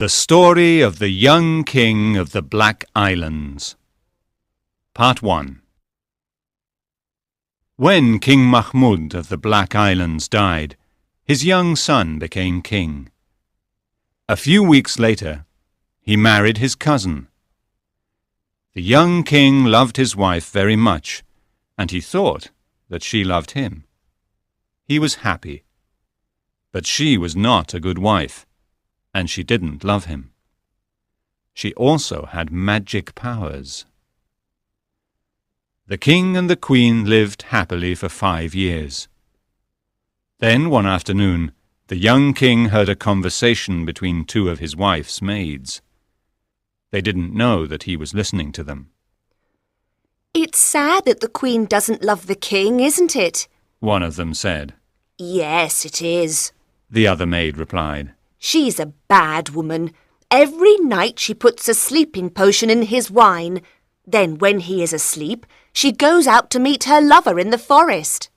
The Story of the Young King of the Black Islands. Part 1. When King Mahmud of the Black Islands died, his young son became king. A few weeks later, he married his cousin. The young king loved his wife very much, and he thought that she loved him. He was happy, but she was not a good wife, and she didn't love him. She also had magic powers. The king and the queen lived happily for 5 years. Then one afternoon, the young king heard a conversation between 2 of his wife's maids. They didn't know that he was listening to them. "It's sad that the Queen doesn't love the King, isn't it?" One of them said. "Yes, it is," The other maid replied. "She's a bad woman. Every night she puts a sleeping potion in his wine. Then when he is asleep, she goes out to meet her lover in the forest."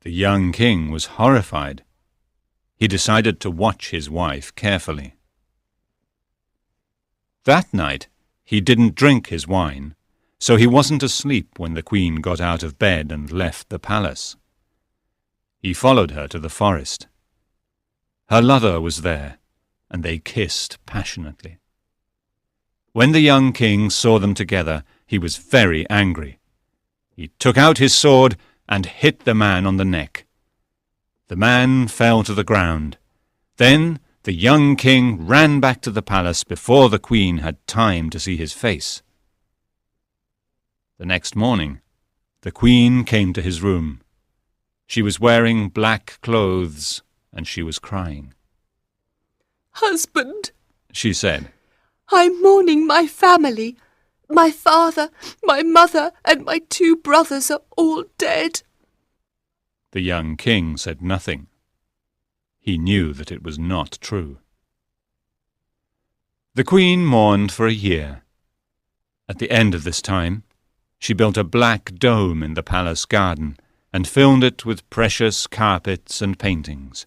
The young king was horrified. He decided to watch his wife carefully. That night, he didn't drink his wine, so he wasn't asleep when the queen got out of bed and left the palace. He followed her to the forest. Her lover was there, and they kissed passionately. When the young king saw them together, he was very angry. He took out his sword and hit the man on the neck. The man fell to the ground. Then the young king ran back to the palace before the queen had time to see his face. The next morning, the queen came to his room. She was wearing black clothes, and she was crying. "Husband," she said, "I'm mourning my family. My father, my mother, and my 2 brothers are all dead." The young king said nothing. He knew that it was not true. The queen mourned for a year. At the end of this time, she built a black dome in the palace garden and filled it with precious carpets and paintings.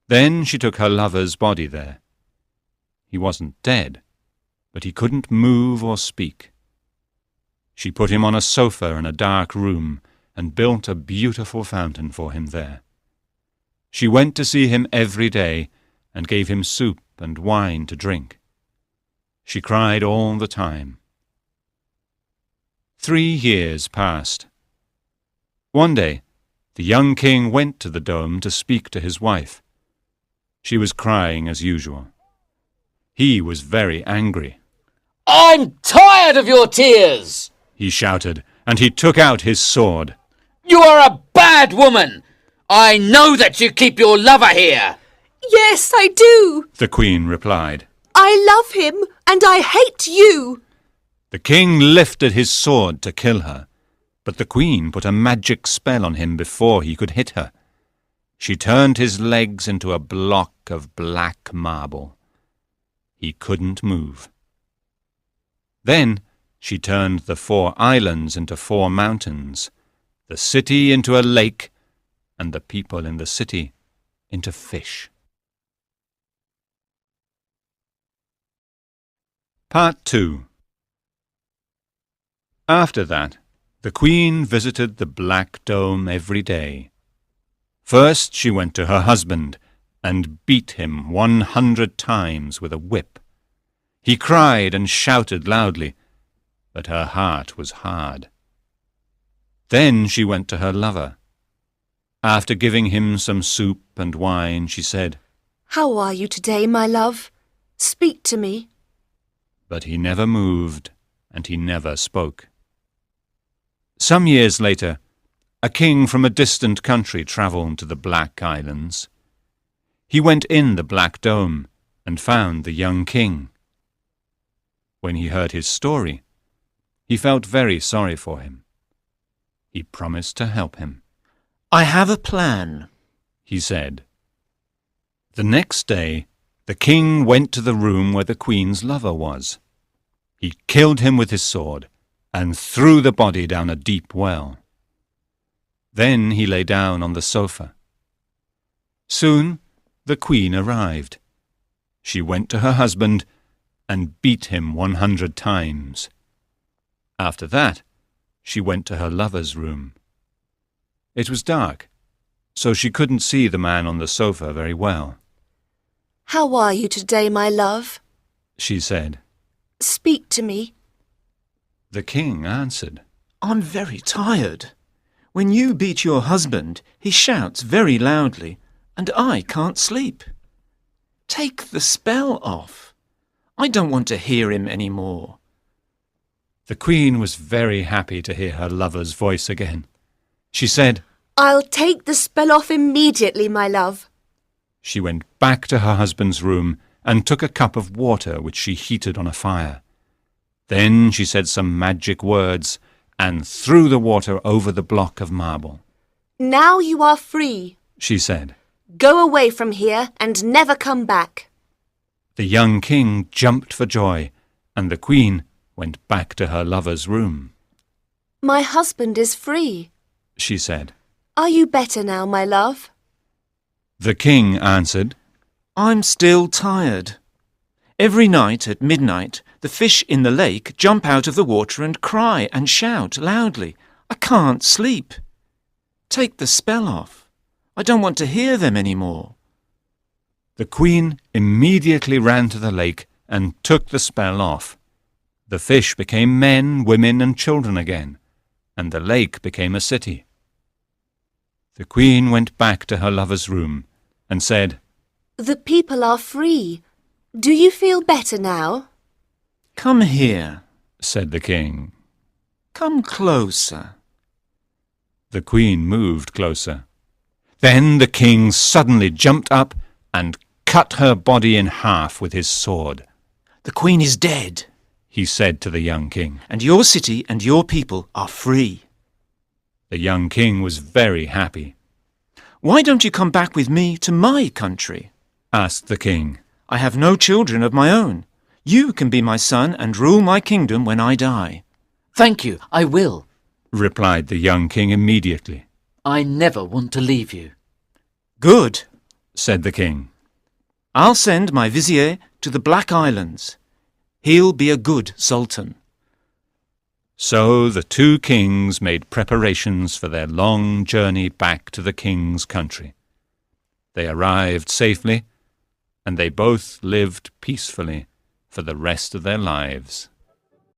Then she took her lover's body there. He wasn't dead, but he couldn't move or speak. She put him on a sofa in a dark room and built a beautiful fountain for him there. She went to see him every day and gave him soup and wine to drink. She cried all the time. 3 years passed. One day, the young king went to the dome to speak to his wife. She was crying as usual. He was very angry. "I'm tired of your tears!" he shouted, and he took out his sword. "You are a bad woman! I know that you keep your lover here!" "Yes, I do," The queen replied. "I love him, and I hate you." The king lifted his sword to kill her, but the queen put a magic spell on him before he could hit her. She turned his legs into a block of black marble. He couldn't move. Then she turned the 4 islands into 4 mountains, the city into a lake, and the people in the city into fish. Part 2. After that, the queen visited the Black Dome every day. First she went to her husband and beat him 100 times with a whip. He cried and shouted loudly, but her heart was hard. Then she went to her lover. After giving him some soup and wine, she said, "How are you today, my love? Speak to me." But he never moved, and he never spoke. Some years later, a king from a distant country travelled to the Black Islands. He went in the Black Dome and found the young king. When he heard his story, he felt very sorry for him. He promised to help him. "I have a plan," he said. The next day, the king went to the room where the queen's lover was. He killed him with his sword and threw the body down a deep well. Then he lay down on the sofa. Soon the queen arrived. She went to her husband and beat him 100 times. After that, she went to her lover's room. It was dark, so she couldn't see the man on the sofa very well. "How are you today, my love?" She said. "Speak to me." The king answered, "I'm very tired. When you beat your husband, he shouts very loudly, and I can't sleep. Take the spell off. I don't want to hear him any more." The queen was very happy to hear her lover's voice again. She said, "I'll take the spell off immediately, my love." She went back to her husband's room and took a cup of water which she heated on a fire. Then she said some magic words and threw the water over the block of marble. "Now you are free," she said. "Go away from here and never come back." The young king jumped for joy, and the queen went back to her lover's room. "My husband is free," she said. "Are you better now, my love?" The king answered, "I'm still tired. Every night at midnight, the fish in the lake jump out of the water and cry and shout loudly. I can't sleep. Take the spell off. I don't want to hear them any more." The queen immediately ran to the lake and took the spell off. The fish became men, women, and children again, and the lake became a city. The queen went back to her lover's room and said, "The people are free. Do you feel better now?" "Come here," said the king. "Come closer." The queen moved closer. Then the king suddenly jumped up and cut her body in half with his sword. "The queen is dead, He said to the young king. and your city and your people are free." The young king was very happy. "Why don't you come back with me to my country?" Asked the king. "I have no children of my own. You can be my son and rule my kingdom when I die." Thank you, I will. Replied the young king immediately. I never want to leave you. "Good," Said the king. "I'll send my vizier to the Black Islands. He'll be a good sultan." So the two kings made preparations for their long journey back to the king's country. They arrived safely, and they both lived peacefully for the rest of their lives.